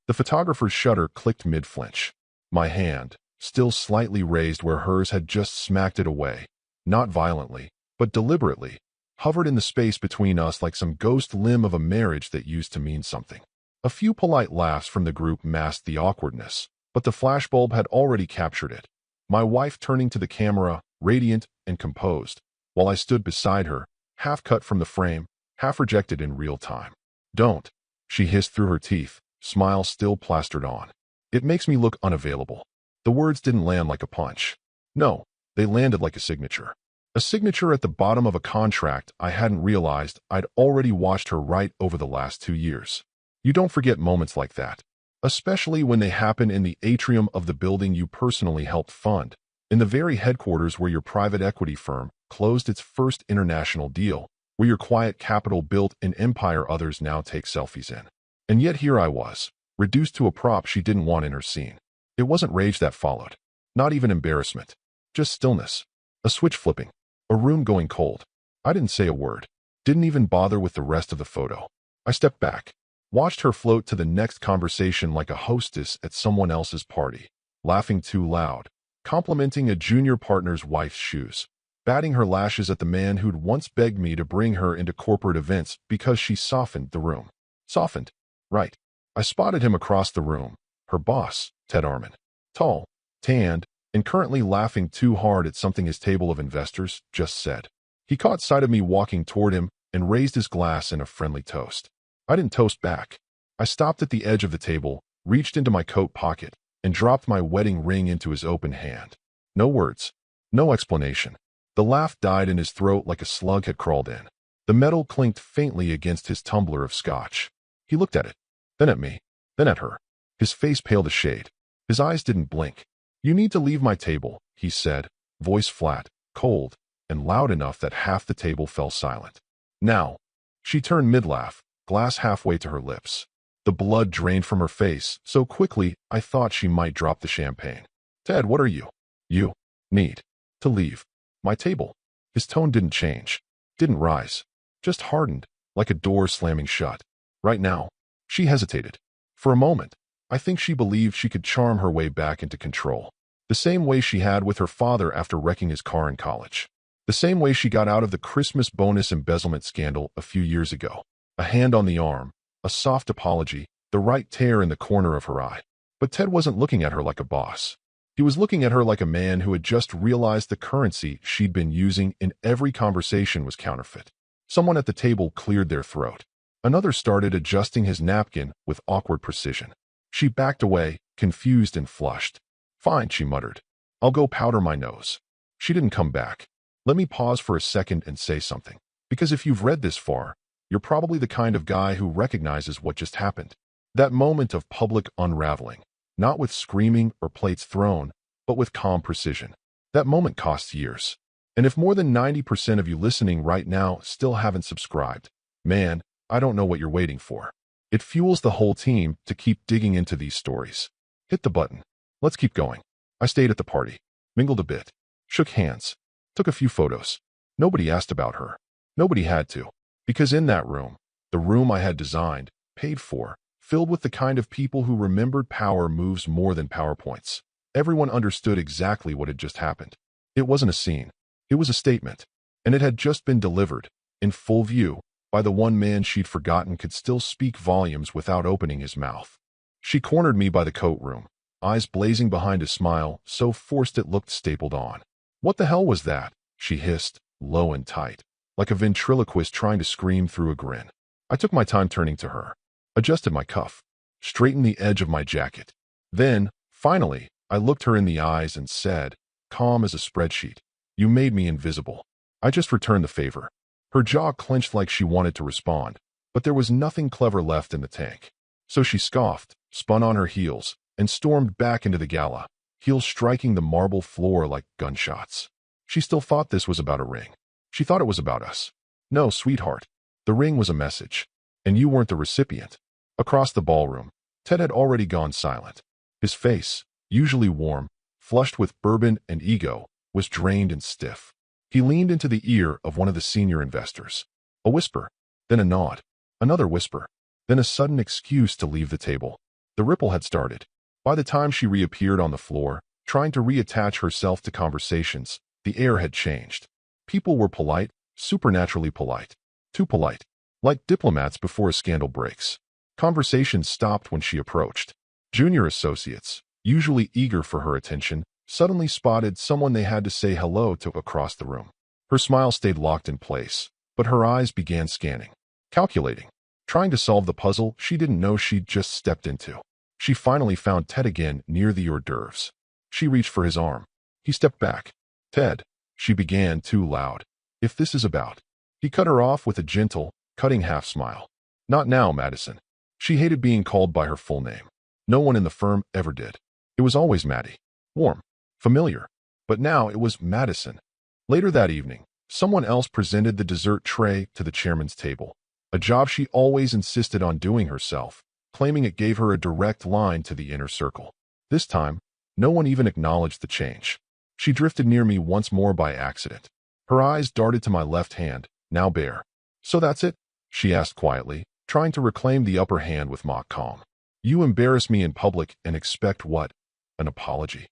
The photographer's shutter clicked mid-flinch. My hand, still slightly raised where hers had just smacked it away, not violently, but deliberately, hovered in the space between us like some ghost limb of a marriage that used to mean something. A few polite laughs from the group masked the awkwardness, but the flashbulb had already captured it. My wife turning to the camera, radiant and composed, while I stood beside her, half cut from the frame, half rejected in real time. "Don't," she hissed through her teeth, smile still plastered on. "It makes me look unavailable." The words didn't land like a punch. No, they landed like a signature. A signature at the bottom of a contract I hadn't realized I'd already watched her write over the last 2 years. You don't forget moments like that, especially when they happen in the atrium of the building you personally helped fund, in the very headquarters where your private equity firm closed its first international deal, where your quiet capital built an empire others now take selfies in. And yet here I was, reduced to a prop she didn't want in her scene. It wasn't rage that followed, not even embarrassment, just stillness, a switch flipping, a room going cold. I didn't say a word, didn't even bother with the rest of the photo. I stepped back, watched her float to the next conversation like a hostess at someone else's party, laughing too loud, complimenting a junior partner's wife's shoes, batting her lashes at the man who'd once begged me to bring her into corporate events because she softened the room. Softened. Right. I spotted him across the room, her boss, Ted Armand. Tall, tanned, and currently laughing too hard at something his table of investors just said. He caught sight of me walking toward him and raised his glass in a friendly toast. I didn't toast back. I stopped at the edge of the table, reached into my coat pocket, and dropped my wedding ring into his open hand. No words. No explanation. The laugh died in his throat like a slug had crawled in. The metal clinked faintly against his tumbler of scotch. He looked at it, then at me, then at her. His face paled a shade. His eyes didn't blink. "You need to leave my table," he said, voice flat, cold, and loud enough that half the table fell silent. "Now." She turned mid-laugh, glass halfway to her lips. The blood drained from her face so quickly I thought she might drop the champagne. "Ted, what are you? You need to leave my table." His tone didn't change, didn't rise, just hardened, like a door slamming shut. Right now. She hesitated. For a moment, I think she believed she could charm her way back into control. The same way she had with her father after wrecking his car in college. The same way she got out of the Christmas bonus embezzlement scandal a few years ago. A hand on the arm, a soft apology, the right tear in the corner of her eye. But Ted wasn't looking at her like a boss. He was looking at her like a man who had just realized the currency she'd been using in every conversation was counterfeit. Someone at the table cleared their throat. Another started adjusting his napkin with awkward precision. She backed away, confused and flushed. "Fine," she muttered. "I'll go powder my nose." She didn't come back. Let me pause for a second and say something. Because if you've read this far, you're probably the kind of guy who recognizes what just happened. That moment of public unraveling, not with screaming or plates thrown, but with calm precision. That moment costs years. And if more than 90% of you listening right now still haven't subscribed, man, I don't know what you're waiting for. It fuels the whole team to keep digging into these stories. Hit the button. Let's keep going. I stayed at the party, mingled a bit, shook hands, took a few photos. Nobody asked about her. Nobody had to. Because in that room, the room I had designed, paid for, filled with the kind of people who remembered power moves more than PowerPoints, everyone understood exactly what had just happened. It wasn't a scene. It was a statement. And it had just been delivered, in full view, by the one man she'd forgotten could still speak volumes without opening his mouth. She cornered me by the coat room, eyes blazing behind a smile so forced it looked stapled on. "What the hell was that?" she hissed, low and tight, like a ventriloquist trying to scream through a grin. I took my time turning to her, adjusted my cuff, straightened the edge of my jacket. Then, finally, I looked her in the eyes and said, calm as a spreadsheet, "You made me invisible. I just returned the favor." Her jaw clenched like she wanted to respond, but there was nothing clever left in the tank. So she scoffed, spun on her heels, and stormed back into the gala, heels striking the marble floor like gunshots. She still thought this was about a ring. She thought it was about us. No, sweetheart. The ring was a message, and you weren't the recipient. Across the ballroom, Ted had already gone silent. His face, usually warm, flushed with bourbon and ego, was drained and stiff. He leaned into the ear of one of the senior investors. A whisper, then a nod, another whisper, then a sudden excuse to leave the table. The ripple had started. By the time she reappeared on the floor, trying to reattach herself to conversations, the air had changed. People were polite, supernaturally polite. Too polite. Like diplomats before a scandal breaks. Conversations stopped when she approached. Junior associates, usually eager for her attention, suddenly spotted someone they had to say hello to across the room. Her smile stayed locked in place, but her eyes began scanning, calculating, trying to solve the puzzle she didn't know she'd just stepped into. She finally found Ted again near the hors d'oeuvres. She reached for his arm. He stepped back. "Ted," she began, too loud. "If this is about—" He cut her off with a gentle, cutting half-smile. "Not now, Madison." She hated being called by her full name. No one in the firm ever did. It was always Maddie. Warm. Familiar. But now it was Madison. Later that evening, someone else presented the dessert tray to the chairman's table, a job she always insisted on doing herself, claiming it gave her a direct line to the inner circle. This time, no one even acknowledged the change. She drifted near me once more by accident. Her eyes darted to my left hand, now bare. "So that's it?" she asked quietly, trying to reclaim the upper hand with mock calm. "You embarrass me in public and expect what? An apology?"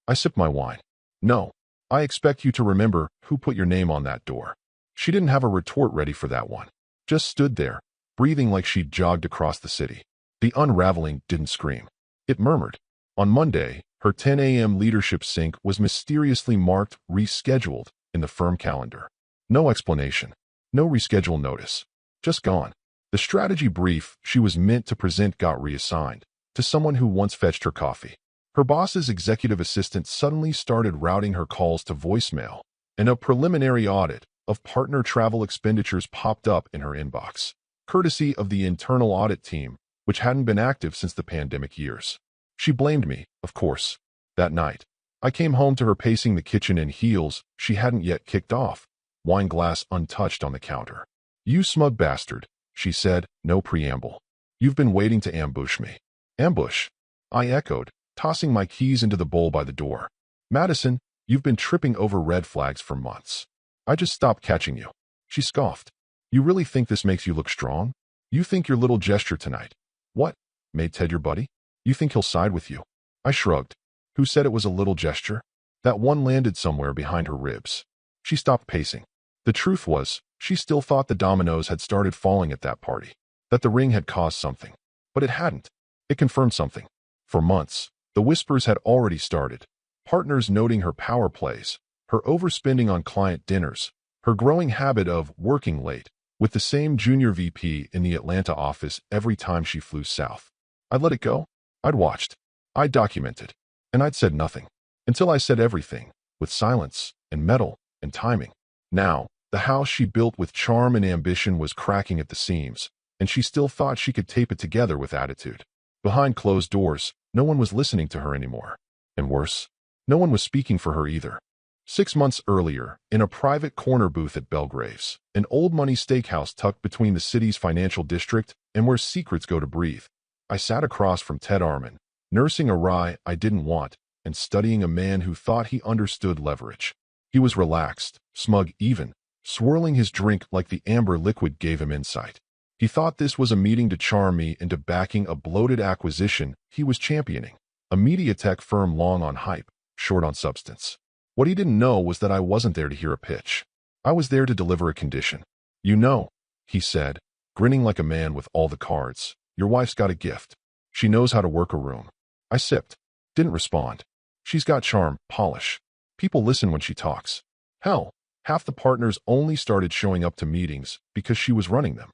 I sipped my wine. "No. I expect you to remember who put your name on that door." She didn't have a retort ready for that one. Just stood there, breathing like she'd jogged across the city. The unraveling didn't scream. It murmured. On Monday, her 10 a.m. leadership sync was mysteriously marked rescheduled in the firm calendar. No explanation. No reschedule notice. Just gone. The strategy brief she was meant to present got reassigned to someone who once fetched her coffee. Her boss's executive assistant suddenly started routing her calls to voicemail, and a preliminary audit of partner travel expenditures popped up in her inbox, courtesy of the internal audit team, which hadn't been active since the pandemic years. She blamed me, of course. That night, I came home to her pacing the kitchen in heels she hadn't yet kicked off, wine glass untouched on the counter. "You smug bastard," she said, no preamble. "You've been waiting to ambush me." "Ambush?" I echoed, tossing my keys into the bowl by the door. "Madison, you've been tripping over red flags for months. I just stopped catching you." She scoffed. "You really think this makes you look strong? You think your little gesture tonight— what? Made Ted your buddy? You think he'll side with you?" I shrugged. Who said it was a little gesture? That one landed somewhere behind her ribs. She stopped pacing. The truth was, she still thought the dominoes had started falling at that party, that the ring had caused something. But it hadn't. It confirmed something. For months, the whispers had already started. Partners noting her power plays, her overspending on client dinners, her growing habit of working late with the same junior VP in the Atlanta office every time she flew south. I'd let it go. I'd watched. I'd documented. And I'd said nothing. Until I said everything, with silence and metal and timing. Now, the house she built with charm and ambition was cracking at the seams, and she still thought she could tape it together with attitude. Behind closed doors, no one was listening to her anymore. And worse, no one was speaking for her either. 6 months earlier, in a private corner booth at Belgrave's, an old-money steakhouse tucked between the city's financial district and where secrets go to breathe, I sat across from Ted Arman, nursing a rye I didn't want and studying a man who thought he understood leverage. He was relaxed, smug even, swirling his drink like the amber liquid gave him insight. He thought this was a meeting to charm me into backing a bloated acquisition he was championing, a media tech firm long on hype, short on substance. What he didn't know was that I wasn't there to hear a pitch. I was there to deliver a condition. "You know," he said, grinning like a man with all the cards, "your wife's got a gift. She knows how to work a room." I sipped. Didn't respond. She's got charm, polish. People listen when she talks. Hell, half the partners only started showing up to meetings because she was running them.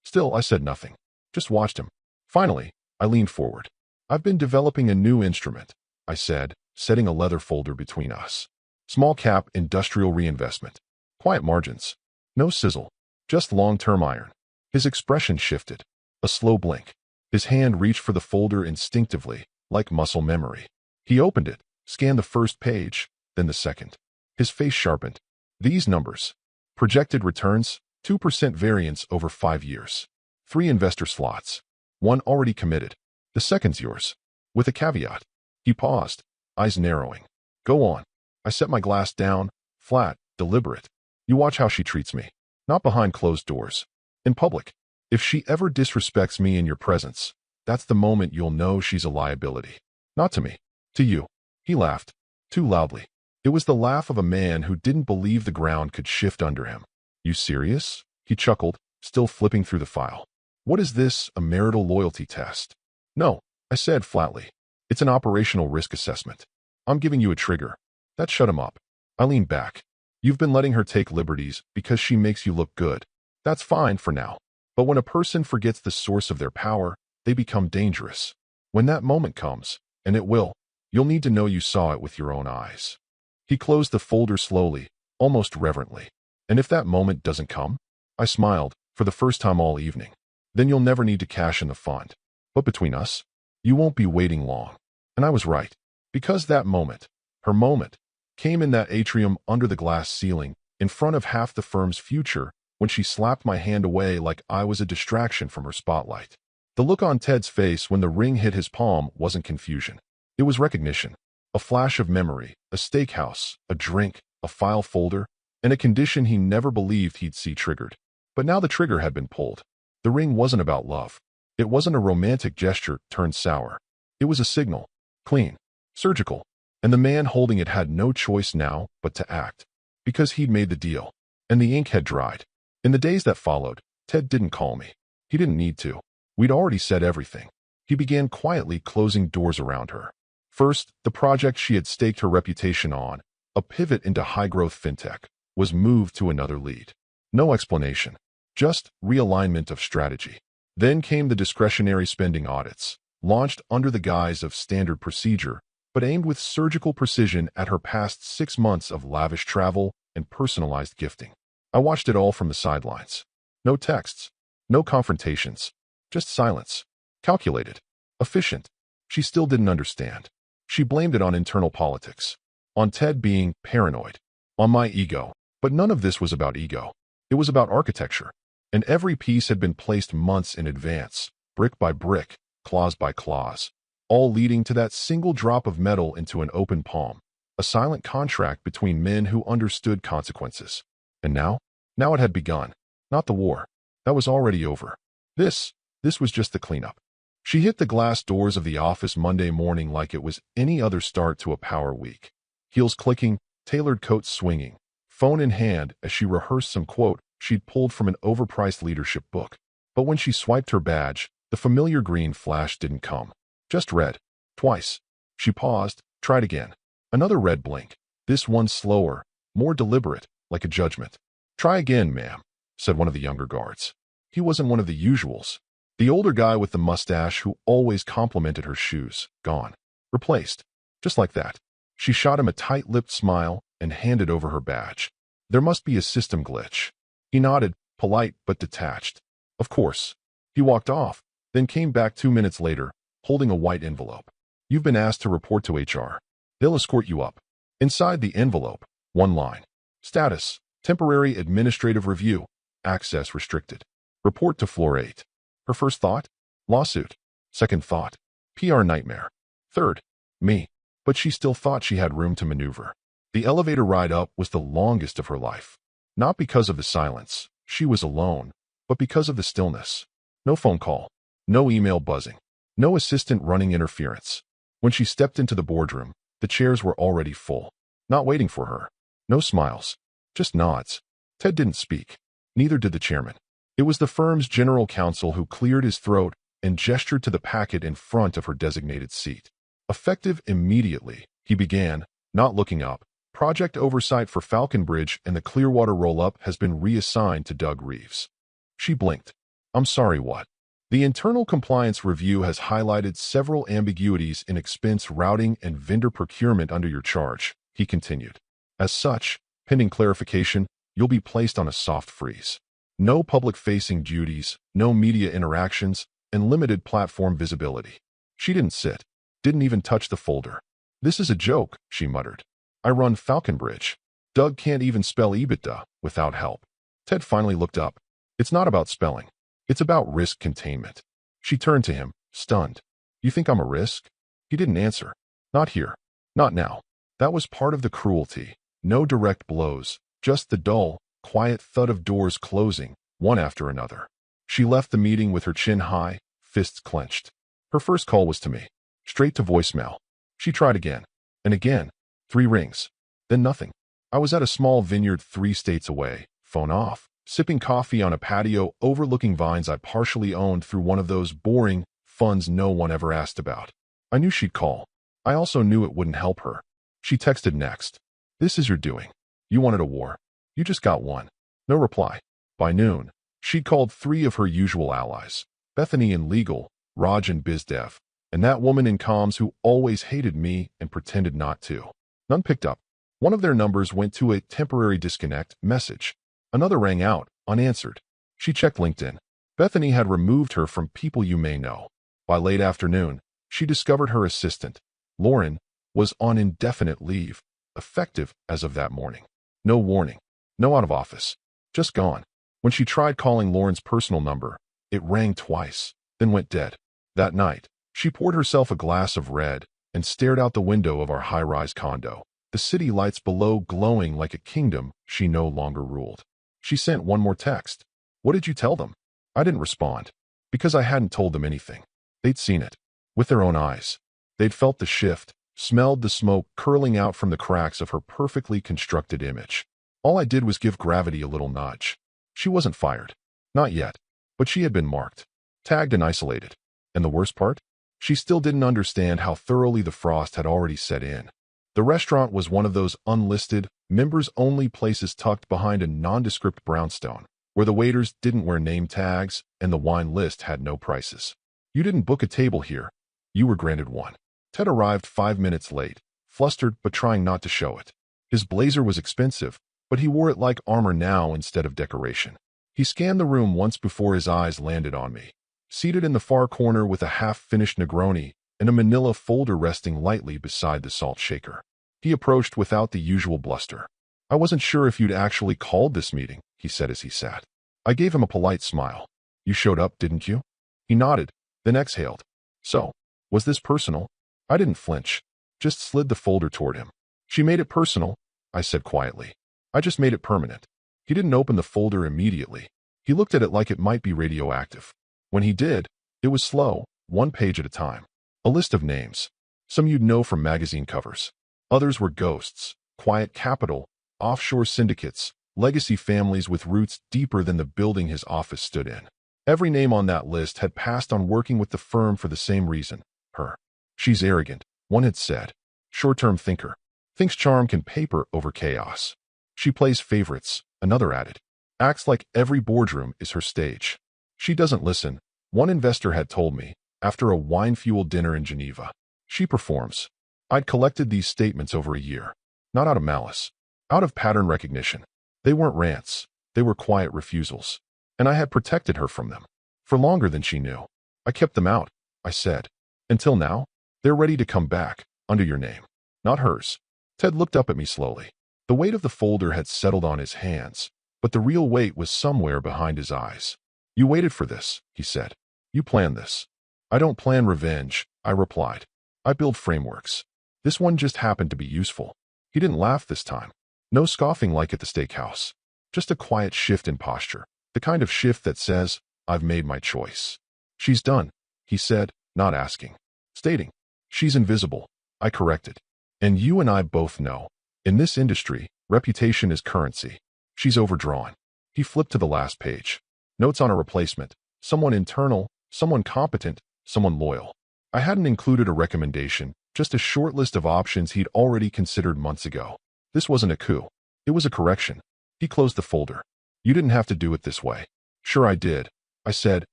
Still, I said nothing. Just watched him. Finally, I leaned forward. "I've been developing a new instrument," I said, setting a leather folder between us. "Small cap industrial reinvestment. Quiet margins. No sizzle. Just long-term iron." His expression shifted. A slow blink. His hand reached for the folder instinctively, like muscle memory. He opened it, scanned the first page, then the second. His face sharpened. "These numbers. Projected returns, 2% variance over 5 years. 3 investor slots. 1 already committed. The second's yours. With a caveat." He paused, eyes narrowing. "Go on." I set my glass down, flat, deliberate. "You watch how she treats me. Not behind closed doors. In public. If she ever disrespects me in your presence, That's the moment you'll know she's a liability. Not to me. To you. He laughed. Too loudly. It was the laugh of a man who didn't believe the ground could shift under him. You serious? He chuckled, still flipping through the file. What is this, a marital loyalty test? No, I said flatly. It's an operational risk assessment. I'm giving you a trigger. That shut him up. I leaned back. You've been letting her take liberties because she makes you look good. That's fine for now. But when a person forgets the source of their power, they become dangerous. When that moment comes, and it will, you'll need to know you saw it with your own eyes. He closed the folder slowly, almost reverently. And if that moment doesn't come, I smiled, for the first time all evening, then you'll never need to cash in the fund. But between us, you won't be waiting long. And I was right. Because that moment, her moment, came in that atrium under the glass ceiling, in front of half the firm's future, when she slapped my hand away like I was a distraction from her spotlight. The look on Ted's face when the ring hit his palm wasn't confusion. It was recognition. A flash of memory, a steakhouse, a drink, a file folder, and a condition he never believed he'd see triggered. But now the trigger had been pulled. The ring wasn't about love. It wasn't a romantic gesture turned sour. It was a signal. Clean. Surgical. And the man holding it had no choice now but to act. Because he'd made the deal. And the ink had dried. In the days that followed, Ted didn't call me. He didn't need to. We'd already said everything. He began quietly closing doors around her. First, the project she had staked her reputation on, a pivot into high-growth fintech, was moved to another lead. No explanation. Just realignment of strategy. Then came the discretionary spending audits, launched under the guise of standard procedure, but aimed with surgical precision at her past 6 months of lavish travel and personalized gifting. I watched it all from the sidelines. No texts, no confrontations, just silence. Calculated. Efficient. She still didn't understand. She blamed it on internal politics. On Ted being paranoid. On my ego. But none of this was about ego. It was about architecture. And every piece had been placed months in advance, brick by brick, clause by clause, all leading to that single drop of metal into an open palm, a silent contract between men who understood consequences. And now it had begun. Not the war. That was already over. This was just the cleanup. She hit the glass doors of the office Monday morning like it was any other start to a power week. Heels clicking, tailored coat swinging, phone in hand as she rehearsed some quote she'd pulled from an overpriced leadership book. But when she swiped her badge, the familiar green flash didn't come. Just red. Twice. She paused, tried again. Another red blink. This one slower, more deliberate, like a judgment. Try again, ma'am, said one of the younger guards. He wasn't one of the usuals. The older guy with the mustache who always complimented her shoes, gone. Replaced. Just like that. She shot him a tight-lipped smile and handed over her badge. There must be a system glitch. He nodded, polite but detached. Of course. He walked off, then came back 2 minutes later, holding a white envelope. You've been asked to report to HR. They'll escort you up. Inside the envelope, one line. Status, temporary administrative review, access restricted. Report to floor 8. Her first thought? Lawsuit. Second thought? PR nightmare. Third? Me. But she still thought she had room to maneuver. The elevator ride up was the longest of her life. Not because of the silence, she was alone, but because of the stillness. No phone call. No email buzzing. No assistant running interference. When she stepped into the boardroom, the chairs were already full. Not waiting for her. No smiles. Just nods. Ted didn't speak. Neither did the chairman. It was the firm's general counsel who cleared his throat and gestured to the packet in front of her designated seat. Effective immediately, he began, not looking up. Project oversight for Falcon Bridge and the Clearwater roll-up has been reassigned to Doug Reeves. She blinked. I'm sorry, what? The internal compliance review has highlighted several ambiguities in expense routing and vendor procurement under your charge, he continued. As such, pending clarification, you'll be placed on a soft freeze. No public-facing duties, no media interactions, and limited platform visibility. She didn't sit. Didn't even touch the folder. This is a joke, she muttered. I run Falcon Bridge. Doug can't even spell EBITDA without help. Ted finally looked up. It's not about spelling. It's about risk containment. She turned to him, stunned. You think I'm a risk? He didn't answer. Not here. Not now. That was part of the cruelty. No direct blows, just the dull, quiet thud of doors closing, one after another. She left the meeting with her chin high, fists clenched. Her first call was to me. Straight to voicemail. She tried again. And again. 3 rings. Then nothing. I was at a small vineyard 3 states away. Phone off. Sipping coffee on a patio overlooking vines I partially owned through one of those boring funds no one ever asked about. I knew she'd call. I also knew it wouldn't help her. She texted next. This is your doing. You wanted a war. You just got one. No reply. By noon, she'd called 3 of her usual allies. Bethany in legal, Raj in bizdev, and that woman in comms who always hated me and pretended not to. None picked up. One of their numbers went to a temporary disconnect message. Another rang out, unanswered. She checked LinkedIn. Bethany had removed her from people you may know. By late afternoon, she discovered her assistant, Lauren, was on indefinite leave, effective as of that morning. No warning. No out of office. Just gone. When she tried calling Lauren's personal number, it rang twice, then went dead. That night, she poured herself a glass of red and stared out the window of our high-rise condo, the city lights below glowing like a kingdom she no longer ruled. She sent one more text. What did you tell them? I didn't respond, because I hadn't told them anything. They'd seen it, with their own eyes. They'd felt the shift, smelled the smoke curling out from the cracks of her perfectly constructed image. All I did was give gravity a little nudge. She wasn't fired. Not yet. But she had been marked, tagged and isolated. And the worst part? She still didn't understand how thoroughly the frost had already set in. The restaurant was one of those unlisted, members-only places tucked behind a nondescript brownstone, where the waiters didn't wear name tags and the wine list had no prices. You didn't book a table here. You were granted one. Ted arrived 5 minutes late, flustered but trying not to show it. His blazer was expensive, but he wore it like armor now instead of decoration. He scanned the room once before his eyes landed on me. Seated in the far corner with a half-finished Negroni and a manila folder resting lightly beside the salt shaker. He approached without the usual bluster. I wasn't sure if you'd actually called this meeting, he said as he sat. I gave him a polite smile. You showed up, didn't you? He nodded, then exhaled. So, was this personal? I didn't flinch, just slid the folder toward him. She made it personal, I said quietly. I just made it permanent. He didn't open the folder immediately. He looked at it like it might be radioactive. When he did, it was slow, 1 page at a time. A list of names. Some you'd know from magazine covers. Others were ghosts, quiet capital, offshore syndicates, legacy families with roots deeper than the building his office stood in. Every name on that list had passed on working with the firm for the same reason, her. She's arrogant, one had said. Short-term thinker. Thinks charm can paper over chaos. She plays favorites, another added. Acts like every boardroom is her stage. She doesn't listen, one investor had told me, after a wine-fueled dinner in Geneva. She performs. I'd collected these statements over a year. Not out of malice. Out of pattern recognition. They weren't rants. They were quiet refusals. And I had protected her from them. For longer than she knew. I kept them out, I said. Until now, they're ready to come back, under your name. Not hers. Ted looked up at me slowly. The weight of the folder had settled on his hands, but the real weight was somewhere behind his eyes. You waited for this, he said. You planned this. I don't plan revenge, I replied. I build frameworks. This one just happened to be useful. He didn't laugh this time. No scoffing like at the steakhouse. Just a quiet shift in posture. The kind of shift that says, I've made my choice. She's done, he said, not asking. Stating, she's invisible, I corrected. And you and I both know. In this industry, reputation is currency. She's overdrawn. He flipped to the last page. Notes on a replacement. Someone internal, someone competent, someone loyal. I hadn't included a recommendation, just a short list of options he'd already considered months ago. This wasn't a coup. It was a correction. He closed the folder. You didn't have to do it this way. Sure I did, I said,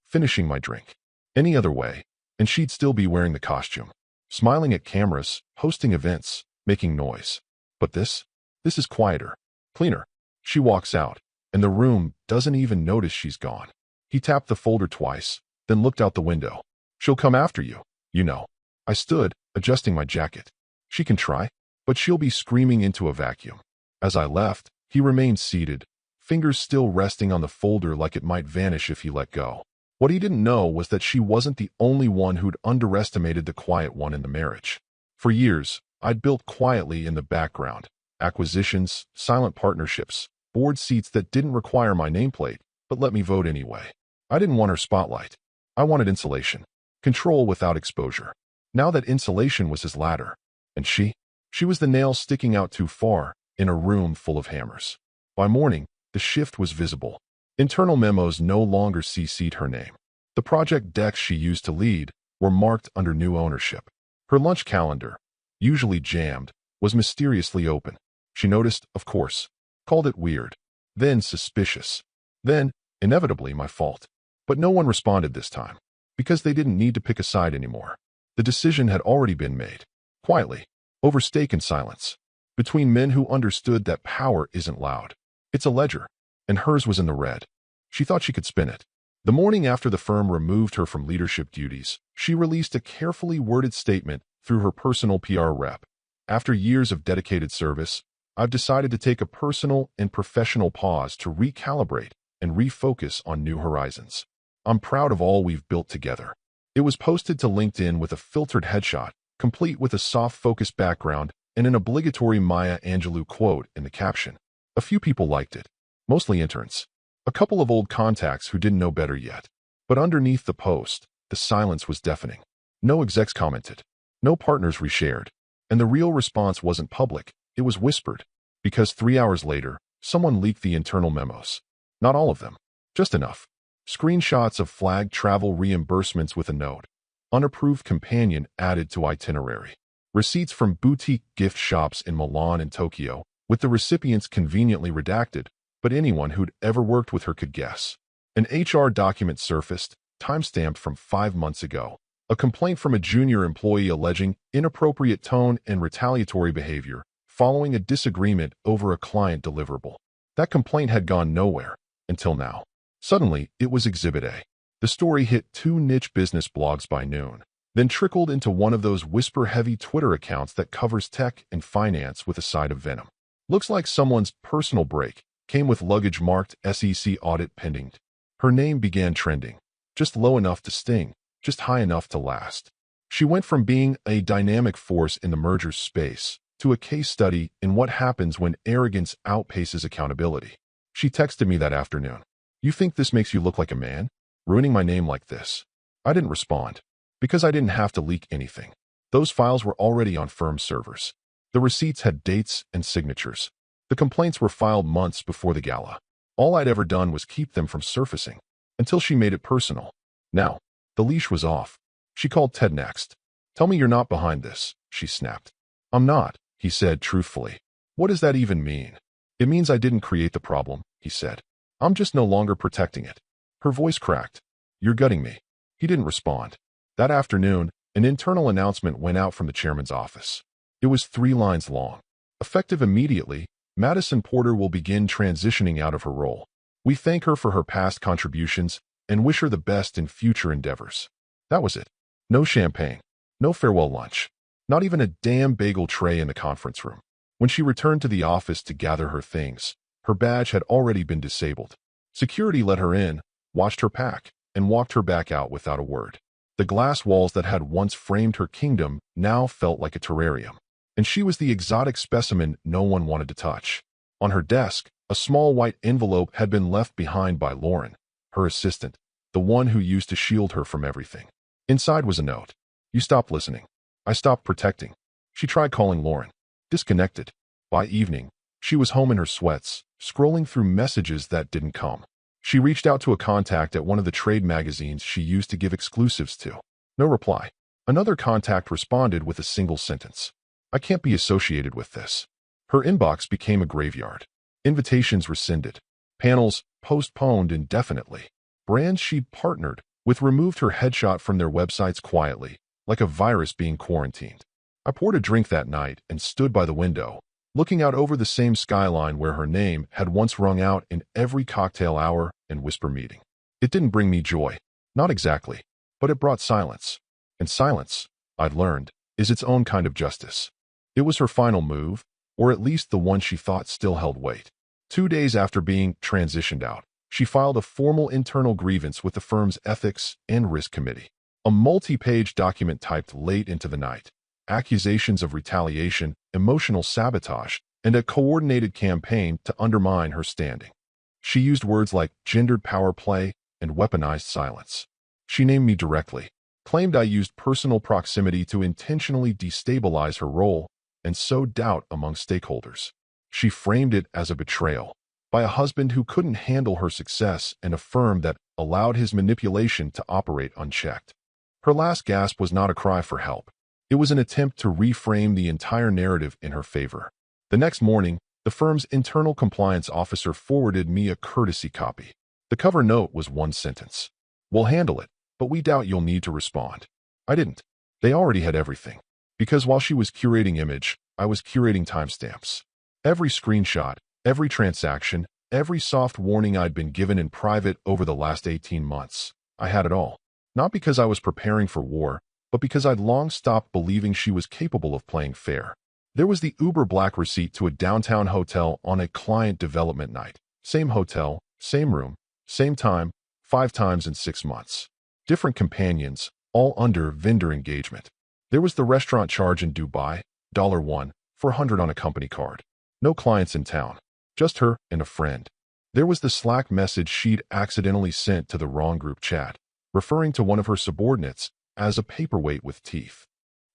finishing my drink. Any other way, and she'd still be wearing the costume. Smiling at cameras, hosting events, making noise. But this is quieter, cleaner. She walks out, and the room doesn't even notice she's gone. He tapped the folder twice, then looked out the window. She'll come after you, you know. I stood, adjusting my jacket. She can try, but she'll be screaming into a vacuum. As I left, he remained seated, fingers still resting on the folder like it might vanish if he let go. What he didn't know was that she wasn't the only one who'd underestimated the quiet one in the marriage. For years, I'd built quietly in the background. Acquisitions, silent partnerships, board seats that didn't require my nameplate, but let me vote anyway. I didn't want her spotlight. I wanted insulation. control without exposure. Now that insulation was his ladder. And she was the nail sticking out too far in a room full of hammers. By morning, the shift was visible. Internal memos no longer CC'd her name. The project decks she used to lead were marked under new ownership. Her lunch calendar, usually jammed, was mysteriously open. She noticed, of course, called it weird, then suspicious, then, inevitably, my fault. But no one responded this time, because they didn't need to pick a side anymore. The decision had already been made, quietly, over steak and silence, between men who understood that power isn't loud. It's a ledger, and hers was in the red. She thought she could spin it. The morning after the firm removed her from leadership duties, she released a carefully worded statement through her personal PR rep. After years of dedicated service, I've decided to take a personal and professional pause to recalibrate and refocus on new horizons. I'm proud of all we've built together. It was posted to LinkedIn with a filtered headshot, complete with a soft-focused background and an obligatory Maya Angelou quote in the caption. A few people liked it, mostly interns. A couple of old contacts who didn't know better yet. But underneath the post, the silence was deafening. No execs commented. No partners reshared. And the real response wasn't public, it was whispered. Because 3 hours later, someone leaked the internal memos. Not all of them. Just enough. Screenshots of flagged travel reimbursements with a note. Unapproved companion added to itinerary. Receipts from boutique gift shops in Milan and Tokyo, with the recipients conveniently redacted, but anyone who'd ever worked with her could guess. An HR document surfaced, timestamped from 5 months ago. A complaint from a junior employee alleging inappropriate tone and retaliatory behavior following a disagreement over a client deliverable. That complaint had gone nowhere, until now. Suddenly, it was Exhibit A. The story hit 2 niche business blogs by noon, then trickled into one of those whisper-heavy Twitter accounts that covers tech and finance with a side of venom. Looks like someone's personal break came with luggage marked SEC audit pending. Her name began trending, just low enough to sting, just high enough to last. She went from being a dynamic force in the merger's space to a case study in what happens when arrogance outpaces accountability. She texted me that afternoon. You think this makes you look like a man? Ruining my name like this? I didn't respond, because I didn't have to leak anything. Those files were already on firm servers. The receipts had dates and signatures. The complaints were filed months before the gala. All I'd ever done was keep them from surfacing, until she made it personal. Now, the leash was off. She called Ted next. Tell me you're not behind this, she snapped. I'm not, he said truthfully. What does that even mean? It means I didn't create the problem, he said. I'm just no longer protecting it. Her voice cracked. You're gutting me. He didn't respond. That afternoon, an internal announcement went out from the chairman's office. It was 3 lines long. Effective immediately, Madison Porter will begin transitioning out of her role. We thank her for her past contributions and wish her the best in future endeavors. That was it. No champagne. No farewell lunch. Not even a damn bagel tray in the conference room. When she returned to the office to gather her things, her badge had already been disabled. Security let her in, watched her pack, and walked her back out without a word. The glass walls that had once framed her kingdom now felt like a terrarium. And she was the exotic specimen no one wanted to touch. On her desk, a small white envelope had been left behind by Lauren, her assistant, the one who used to shield her from everything. Inside was a note. You stopped listening. I stopped protecting. She tried calling Lauren. Disconnected. By evening, she was home in her sweats, scrolling through messages that didn't come. She reached out to a contact at one of the trade magazines she used to give exclusives to. No reply. Another contact responded with a single sentence. I can't be associated with this. Her inbox became a graveyard. Invitations rescinded. Panels postponed indefinitely. Brands she'd partnered with removed her headshot from their websites quietly, like a virus being quarantined. I poured a drink that night and stood by the window, looking out over the same skyline where her name had once rung out in every cocktail hour and whisper meeting. It didn't bring me joy. Not exactly. But it brought silence. And silence, I'd learned, is its own kind of justice. It was her final move, or at least the one she thought still held weight. 2 days after being transitioned out, she filed a formal internal grievance with the firm's Ethics and Risk Committee. A multi-page document typed late into the night. Accusations of retaliation, emotional sabotage, and a coordinated campaign to undermine her standing. She used words like gendered power play and weaponized silence. She named me directly. claimed I used personal proximity to intentionally destabilize her role and sow doubt among stakeholders. She framed it as a betrayal by a husband who couldn't handle her success and a firm that allowed his manipulation to operate unchecked. Her last gasp was not a cry for help. It was an attempt to reframe the entire narrative in her favor. The next morning, the firm's internal compliance officer forwarded me a courtesy copy. The cover note was one sentence. "We'll handle it, but we doubt you'll need to respond." I didn't. They already had everything. Because while she was curating image, I was curating timestamps. Every screenshot, every transaction, every soft warning I'd been given in private over the last 18 months. I had it all. Not because I was preparing for war, but because I'd long stopped believing she was capable of playing fair. There was the Uber Black receipt to a downtown hotel on a client development night. Same hotel, same room, same time, 5 times in 6 months. Different companions, all under vendor engagement. There was the restaurant charge in Dubai, $1, 400 on a company card. No clients in town, just her and a friend. There was the Slack message she'd accidentally sent to the wrong group chat, referring to one of her subordinates as a paperweight with teeth.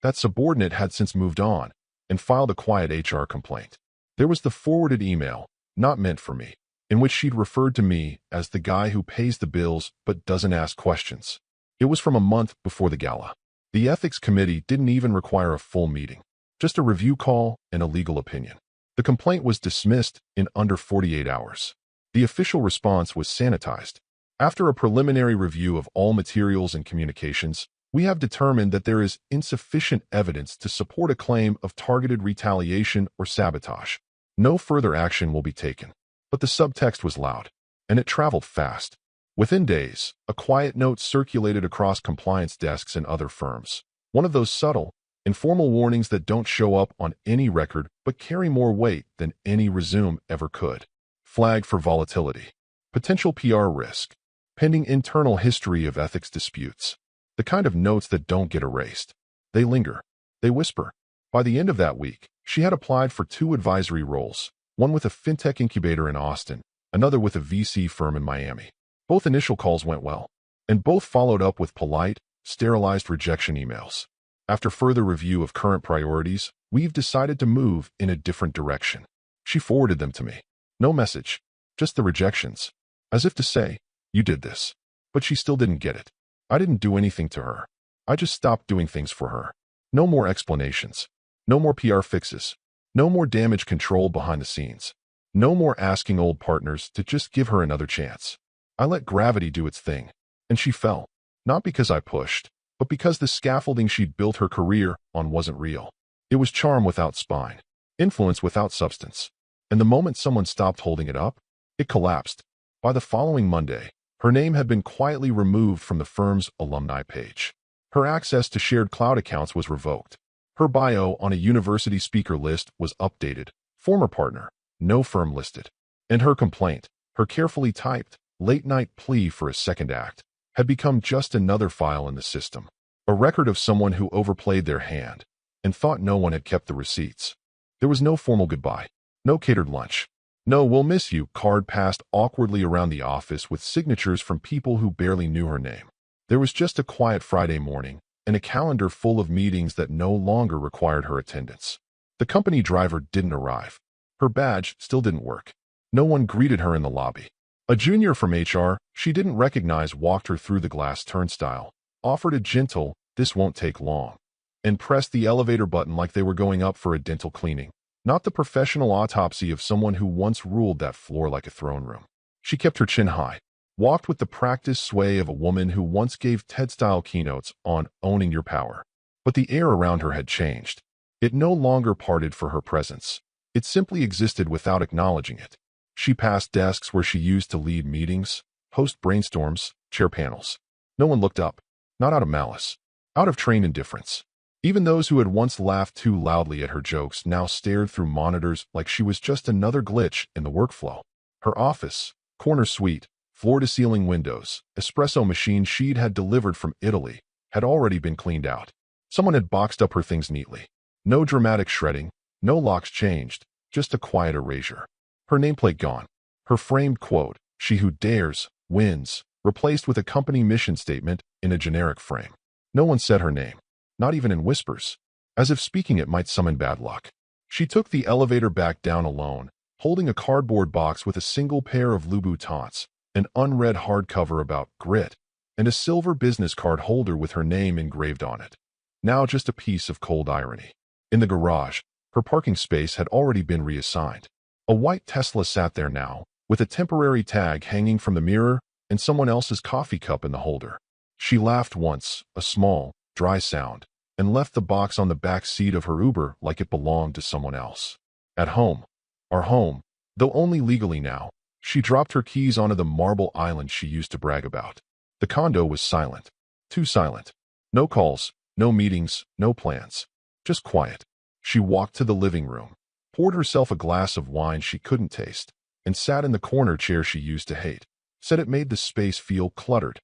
That subordinate had since moved on and filed a quiet HR complaint. There was the forwarded email, not meant for me, in which she'd referred to me as the guy who pays the bills but doesn't ask questions. It was from a month before the gala. The ethics committee didn't even require a full meeting, just a review call and a legal opinion. The complaint was dismissed in under 48 hours. The official response was sanitized. After a preliminary review of all materials and communications, we have determined that there is insufficient evidence to support a claim of targeted retaliation or sabotage. No further action will be taken. But the subtext was loud, and it traveled fast. Within days, a quiet note circulated across compliance desks and other firms. One of those subtle, informal warnings that don't show up on any record but carry more weight than any resume ever could. Flag for volatility. Potential PR risk. Pending internal history of ethics disputes. The kind of notes that don't get erased. They linger. They whisper. By the end of that week, she had applied for 2 advisory roles, one with a fintech incubator in Austin, another with a VC firm in Miami. Both initial calls went well, and both followed up with polite, sterilized rejection emails. After further review of current priorities, we've decided to move in a different direction. She forwarded them to me. No message, just the rejections. As if to say, you did this. But she still didn't get it. I didn't do anything to her. I just stopped doing things for her. No more explanations. No more PR fixes. No more damage control behind the scenes. No more asking old partners to just give her another chance. I let gravity do its thing, and she fell. Not because I pushed, but because the scaffolding she'd built her career on wasn't real. It was charm without spine, influence without substance. And the moment someone stopped holding it up, it collapsed. By the following Monday, her name had been quietly removed from the firm's alumni page. Her access to shared cloud accounts was revoked. Her bio on a university speaker list was updated. Former partner, no firm listed. And her complaint, her carefully typed, late-night plea for a second act, had become just another file in the system. A record of someone who overplayed their hand and thought no one had kept the receipts. There was no formal goodbye, no catered lunch. No "we'll miss you" card passed awkwardly around the office with signatures from people who barely knew her name. There was just a quiet Friday morning and a calendar full of meetings that no longer required her attendance. The company driver didn't arrive. Her badge still didn't work. No one greeted her in the lobby. A junior from HR she didn't recognize walked her through the glass turnstile, offered a gentle, "this won't take long," and pressed the elevator button like they were going up for a dental cleaning. Not the professional autopsy of someone who once ruled that floor like a throne room. She kept her chin high, walked with the practiced sway of a woman who once gave TED-style keynotes on owning your power. But the air around her had changed. It no longer parted for her presence. It simply existed without acknowledging it. She passed desks where she used to lead meetings, host brainstorms, chair panels. No one looked up, not out of malice, out of trained indifference. Even those who had once laughed too loudly at her jokes now stared through monitors like she was just another glitch in the workflow. Her office, corner suite, floor-to-ceiling windows, espresso machine she'd had delivered from Italy, had already been cleaned out. Someone had boxed up her things neatly. No dramatic shredding, no locks changed, just a quiet erasure. Her nameplate gone. Her framed quote, "She who dares, wins," replaced with a company mission statement in a generic frame. No one said her name, not even in whispers, as if speaking it might summon bad luck. She took the elevator back down alone, holding a cardboard box with a single pair of Louboutins, an unread hardcover about grit, and a silver business card holder with her name engraved on it. Now just a piece of cold irony. In the garage, her parking space had already been reassigned. A white Tesla sat there now, with a temporary tag hanging from the mirror and someone else's coffee cup in the holder. She laughed once, a small, dry sound, and left the box on the back seat of her Uber like it belonged to someone else. At home, our home, though only legally now, she dropped her keys onto the marble island she used to brag about. The condo was silent. Too silent. No calls, no meetings, no plans. Just quiet. She walked to the living room, poured herself a glass of wine she couldn't taste, and sat in the corner chair she used to hate. Said it made the space feel cluttered.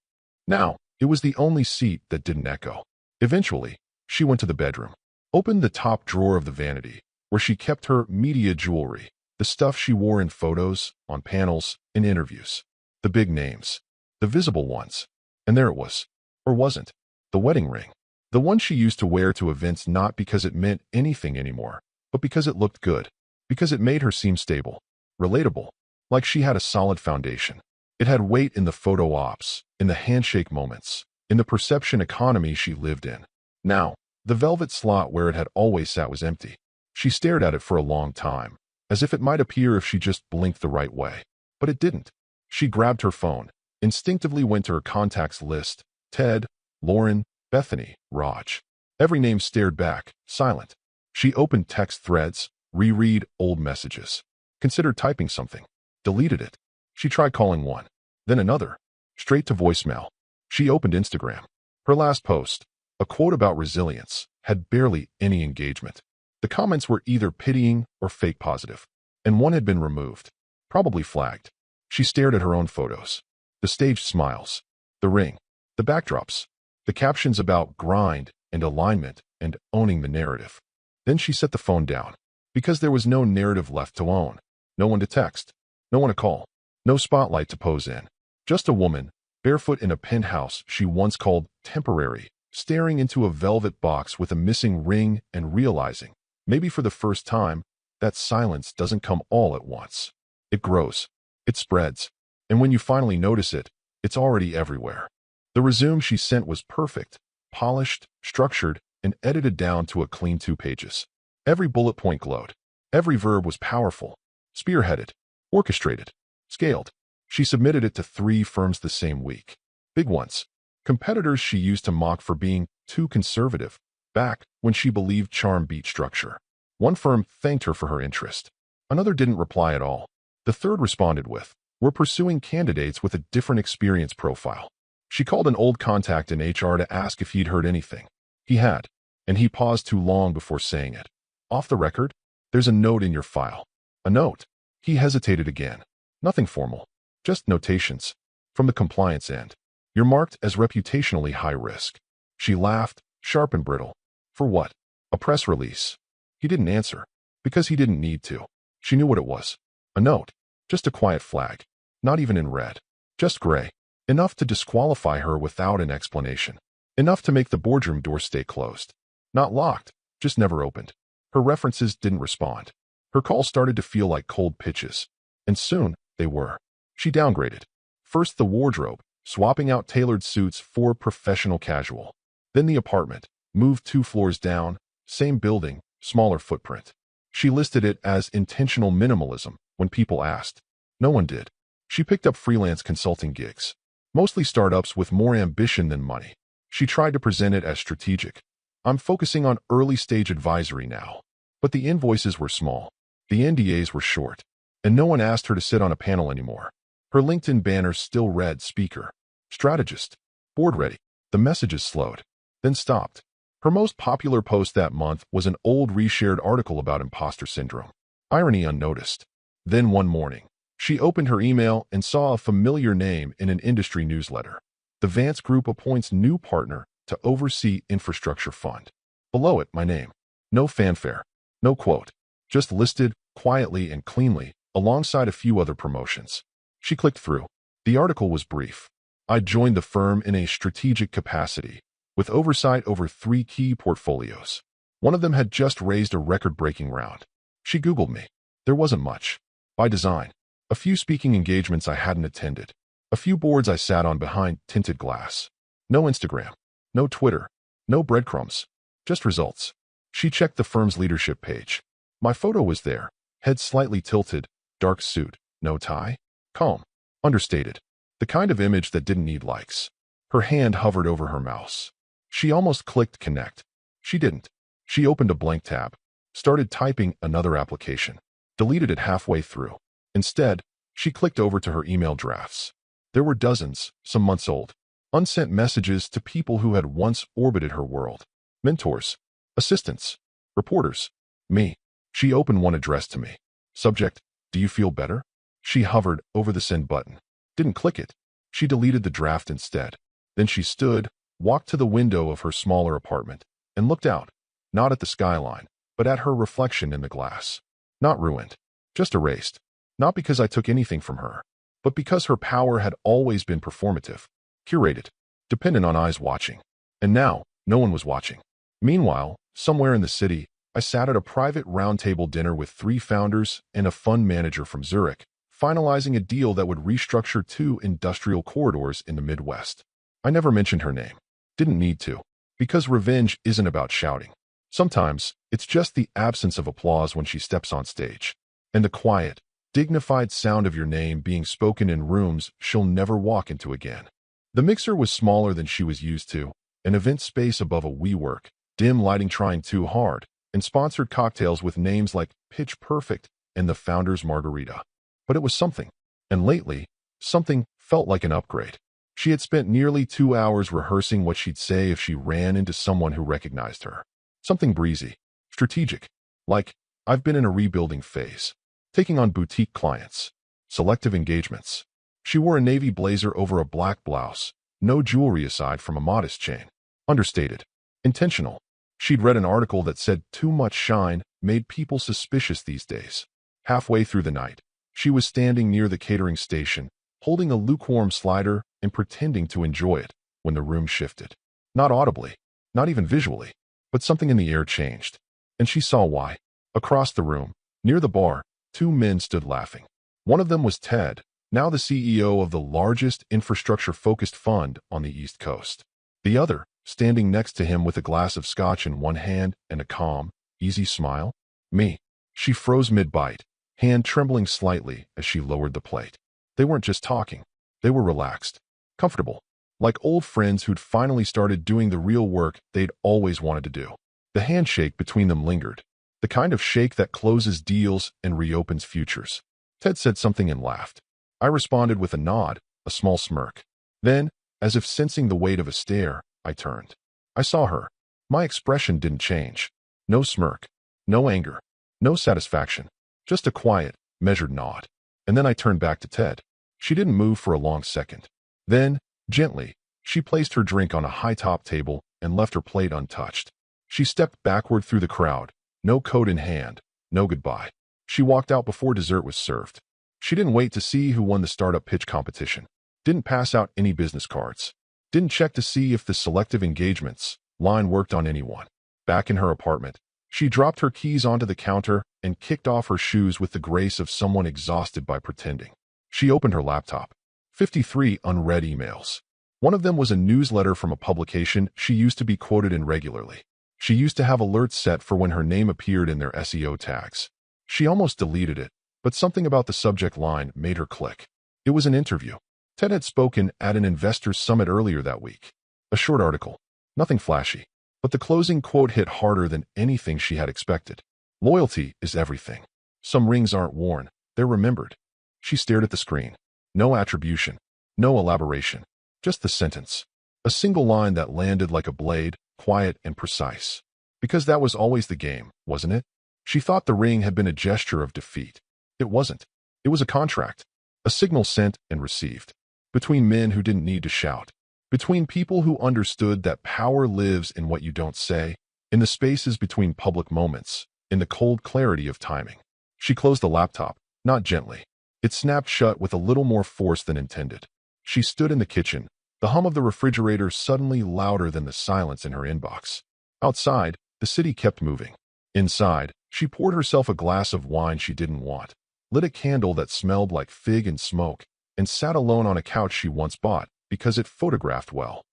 Now, it was the only seat that didn't echo. Eventually, she went to the bedroom, opened the top drawer of the vanity, where she kept her media jewelry, the stuff she wore in photos, on panels, in interviews. The big names. The visible ones. And there it was. Or wasn't. The wedding ring. The one she used to wear to events not because it meant anything anymore, but because it looked good. Because it made her seem stable. Relatable. Like she had a solid foundation. It had weight in the photo ops, in the handshake moments, in the perception economy she lived in. Now, the velvet slot where it had always sat was empty. She stared at it for a long time, as if it might appear if she just blinked the right way. But it didn't. She grabbed her phone, instinctively went to her contacts list. Ted, Lauren, Bethany, Raj. Every name stared back, silent. She opened text threads, reread old messages. Considered typing something. Deleted it. She tried calling one, then another. Straight to voicemail. She opened Instagram. Her last post, a quote about resilience, had barely any engagement. The comments were either pitying or fake positive, and one had been removed, probably flagged. She stared at her own photos. The staged smiles, the ring, the backdrops, the captions about grind and alignment and owning the narrative. Then she set the phone down, because there was no narrative left to own. No one to text, no one to call, no spotlight to pose in. Just a woman, barefoot in a penthouse she once called temporary, staring into a velvet box with a missing ring and realizing, maybe for the first time, that silence doesn't come all at once. It grows. It spreads. And when you finally notice it, it's already everywhere. The resume she sent was perfect, polished, structured, and edited down to a clean 2 pages. Every bullet point glowed. Every verb was powerful, spearheaded, orchestrated, scaled. She submitted it to 3 firms the same week. Big ones. Competitors she used to mock for being too conservative, back when she believed charm beat structure. One firm thanked her for her interest. Another didn't reply at all. The third responded with, "We're pursuing candidates with a different experience profile." She called an old contact in HR to ask if he'd heard anything. He had, and he paused too long before saying it. "Off the record, there's a note in your file." A note. He hesitated again. Nothing formal. Just notations. From the compliance end. "You're marked as reputationally high risk." She laughed, sharp and brittle. "For what?" "A press release." He didn't answer. Because he didn't need to. She knew what it was. A note. Just a quiet flag. Not even in red. Just gray. Enough to disqualify her without an explanation. Enough to make the boardroom door stay closed. Not locked, just never opened. Her references didn't respond. Her calls started to feel like cold pitches. And soon, they were. She downgraded. First the wardrobe, swapping out tailored suits for professional casual. Then the apartment, moved 2 floors down, same building, smaller footprint. She listed it as intentional minimalism when people asked. No one did. She picked up freelance consulting gigs. Mostly startups with more ambition than money. She tried to present it as strategic. "I'm focusing on early-stage advisory now." But the invoices were small. The NDAs were short. And no one asked her to sit on a panel anymore. Her LinkedIn banner still read speaker, strategist, board ready. The messages slowed, then stopped. Her most popular post that month was an old reshared article about imposter syndrome. Irony unnoticed. Then one morning, she opened her email and saw a familiar name in an industry newsletter. The Vance Group appoints new partner to oversee infrastructure fund. Below it, my name. No fanfare. No quote. Just listed, quietly and cleanly, alongside a few other promotions. She clicked through. The article was brief. "I joined the firm in a strategic capacity. with oversight over 3 key portfolios. One of them had just raised a record-breaking round. She Googled me. There wasn't much. By design. A few speaking engagements I hadn't attended. A few boards I sat on behind tinted glass. No Instagram. No Twitter. No breadcrumbs. Just results. She checked the firm's leadership page. My photo was there. Head slightly tilted. Dark suit. No tie. Calm. Understated. The kind of image that didn't need likes. Her hand hovered over her mouse. She almost clicked connect. She didn't. She opened a blank tab. Started typing another application. Deleted it halfway through. Instead, she clicked over to her email drafts. There were dozens, some months old, unsent messages to people who had once orbited her world. Mentors, assistants, reporters, me. She opened one addressed to me. Subject, do you feel better? She hovered over the send button. Didn't click it. She deleted the draft instead. Then she stood, walked to the window of her smaller apartment, and looked out, not at the skyline, but at her reflection in the glass. Not ruined, just erased. Not because I took anything from her, but because her power had always been performative, curated, dependent on eyes watching. And now, no one was watching. Meanwhile, somewhere in the city, I sat at a private roundtable dinner with 3 founders and a fund manager from Zurich, finalizing a deal that would restructure 2 industrial corridors in the Midwest. I never mentioned her name. Didn't need to. Because revenge isn't about shouting. Sometimes, it's just the absence of applause when she steps on stage. And the quiet, dignified sound of your name being spoken in rooms she'll never walk into again. The mixer was smaller than she was used to, an event space above a WeWork, dim lighting trying too hard, and sponsored cocktails with names like Pitch Perfect and the Founder's Margarita. But it was something. And lately, something felt like an upgrade. She had spent nearly 2 hours rehearsing what she'd say if she ran into someone who recognized her. Something breezy, strategic, like, I've been in a rebuilding phase, taking on boutique clients, selective engagements. She wore a navy blazer over a black blouse, no jewelry aside from a modest chain. Understated. Intentional. She'd read an article that said too much shine made people suspicious these days. Halfway through the night, she was standing near the catering station, holding a lukewarm slider and pretending to enjoy it when the room shifted. Not audibly, not even visually, but something in the air changed. And she saw why. Across the room, near the bar, 2 men stood laughing. One of them was Ted, now the CEO of the largest infrastructure-focused fund on the East Coast. The other, standing next to him with a glass of scotch in one hand and a calm, easy smile, me. She froze mid-bite, hand trembling slightly as she lowered the plate. They weren't just talking. They were relaxed, comfortable, like old friends who'd finally started doing the real work they'd always wanted to do. The handshake between them lingered, the kind of shake that closes deals and reopens futures. Ted said something and laughed. I responded with a nod, a small smirk. Then, as if sensing the weight of a stare, I turned. I saw her. My expression didn't change. No smirk, no anger, no satisfaction, just a quiet, measured nod. And then I turned back to Ted. She didn't move for a long second. Then, gently, she placed her drink on a high-top table and left her plate untouched. She stepped backward through the crowd, no coat in hand, no goodbye. She walked out before dessert was served. She didn't wait to see who won the startup pitch competition. Didn't pass out any business cards. Didn't check to see if the selective engagements line worked on anyone. Back in her apartment, she dropped her keys onto the counter and kicked off her shoes with the grace of someone exhausted by pretending. She opened her laptop. 53 unread emails. One of them was a newsletter from a publication she used to be quoted in regularly. She used to have alerts set for when her name appeared in their SEO tags. She almost deleted it, but something about the subject line made her click. It was an interview. Ted had spoken at an investors summit earlier that week. A short article. Nothing flashy. But the closing quote hit harder than anything she had expected. Loyalty is everything. Some rings aren't worn, they're remembered. She stared at the screen. No attribution. No elaboration. Just the sentence. A single line that landed like a blade, quiet and precise. Because that was always the game, wasn't it? She thought the ring had been a gesture of defeat. It wasn't. It was a contract. A signal sent and received. Between men who didn't need to shout. Between people who understood that power lives in what you don't say, in the spaces between public moments, in the cold clarity of timing. She closed the laptop, not gently. It snapped shut with a little more force than intended. She stood in the kitchen, The hum of the refrigerator suddenly louder than the silence in her inbox. Outside, the city kept moving. Inside, she poured herself a glass of wine she didn't want, lit a candle that smelled like fig and smoke, and sat alone on a couch she once bought because it photographed well.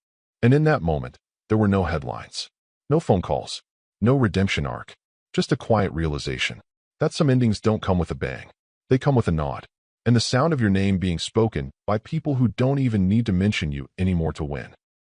And in that moment, there were no headlines, no phone calls, no redemption arc, just a quiet realization that some endings don't come with a bang. They come with a nod, and the sound of your name being spoken by people who don't even need to mention you anymore to win.